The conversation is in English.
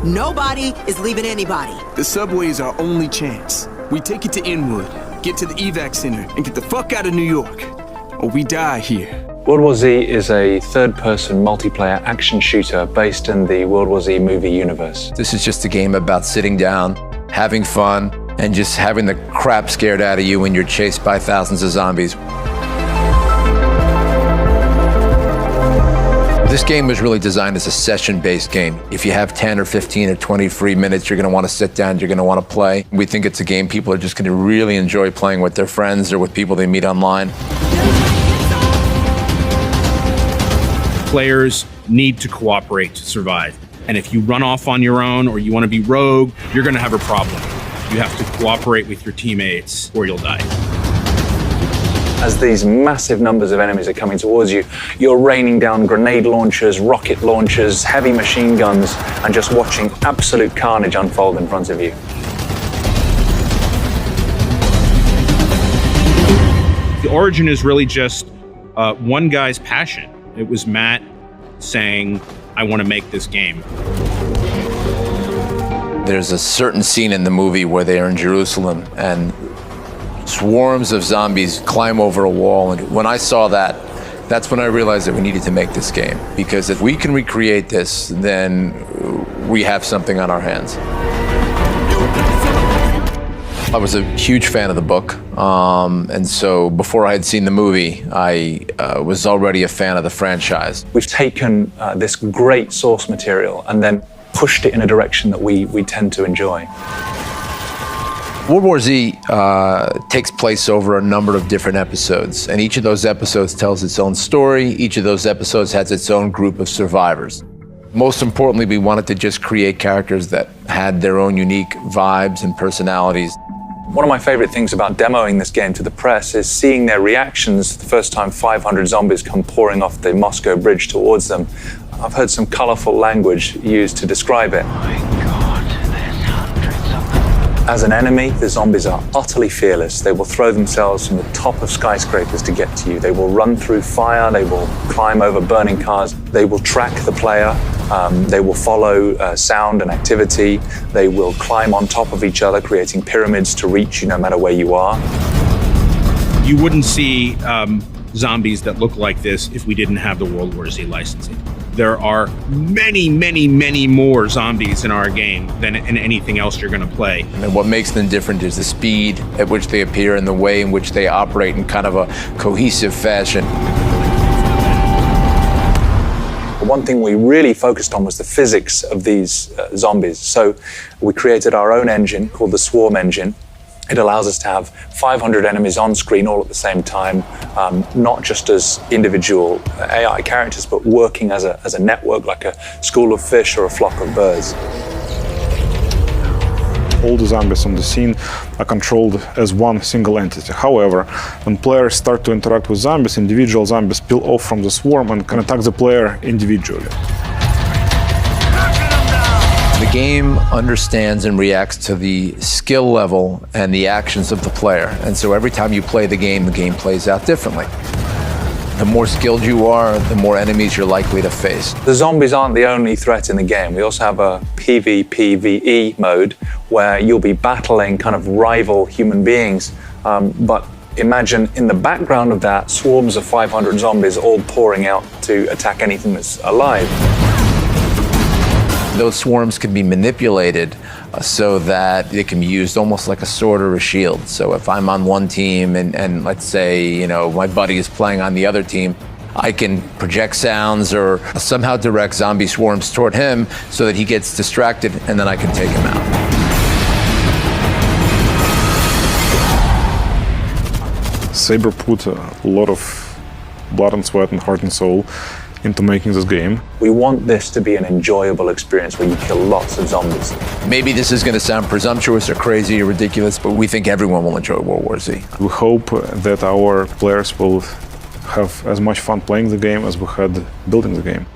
Nobody is leaving anybody. The subway is our only chance. We take it to Inwood, get to the evac center, and get the fuck out of New York. Or we die here. World War Z is a third-person multiplayer action shooter based in the World War Z movie universe. This is just a game about sitting down, having fun, and just having the crap scared out of you when you're chased by thousands of zombies. This game was really designed as a session-based game. If you have 10 or 15 or 20 free minutes, you're going to want to sit down, you're going to want to play. We think it's a game people are just going to really enjoy playing with their friends or with people they meet online. Players need to cooperate to survive. And if you run off on your own or you want to be rogue, you're going to have a problem. You have to cooperate with your teammates or you'll die. As these massive numbers of enemies are coming towards you, you're raining down grenade launchers, rocket launchers, heavy machine guns, and just watching absolute carnage unfold in front of you. The origin is really just one guy's passion. It was Matt saying, I want to make this game. There's a certain scene in the movie where they are in Jerusalem and swarms of zombies climb over a wall, and when I saw that, that's when I realized that we needed to make this game, because if we can recreate this, then we have something on our hands. I was a huge fan of the book, and so before I had seen the movie, I was already a fan of the franchise. We've taken this great source material and then pushed it in a direction that we tend to enjoy. World War Z takes place over a number of different episodes, and each of those episodes tells its own story. Each of those episodes has its own group of survivors. Most importantly, we wanted to just create characters that had their own unique vibes and personalities. One of my favorite things about demoing this game to the press is seeing their reactions the first time 500 zombies come pouring off the Moscow bridge towards them. I've heard some colorful language used to describe it. As an enemy, the zombies are utterly fearless. They will throw themselves from the top of skyscrapers to get to you. They will run through fire. They will climb over burning cars. They will track the player. They will follow sound and activity. They will climb on top of each other, creating pyramids to reach you no matter where you are. You wouldn't see zombies that look like this if we didn't have the World War Z licensing. There are many, many, many more zombies in our game than in anything else you're going to play. And what makes them different is the speed at which they appear and the way in which they operate in kind of a cohesive fashion. One thing we really focused on was the physics of these zombies. So we created our own engine called the Swarm engine. It allows us to have 500 enemies on screen all at the same time, not just as individual AI characters, but working as a network, like a school of fish or a flock of birds. All the zombies on the scene are controlled as one single entity. However, when players start to interact with zombies, individual zombies peel off from the swarm and can attack the player individually. The game understands and reacts to the skill level and the actions of the player. And so every time you play the game plays out differently. The more skilled you are, the more enemies you're likely to face. The zombies aren't the only threat in the game. We also have a PvPvE mode where you'll be battling kind of rival human beings. But imagine in the background of that, swarms of 500 zombies all pouring out to attack anything that's alive. Those swarms can be manipulated so that they can be used almost like a sword or a shield. So if I'm on one team and let's say, you know, my buddy is playing on the other team, I can project sounds or somehow direct zombie swarms toward him so that he gets distracted and then I can take him out. Saber put a lot of blood and sweat and heart and soul into making this game. We want this to be an enjoyable experience where you kill lots of zombies. Maybe this is going to sound presumptuous or crazy or ridiculous, but we think everyone will enjoy World War Z. We hope that our players will have as much fun playing the game as we had building the game.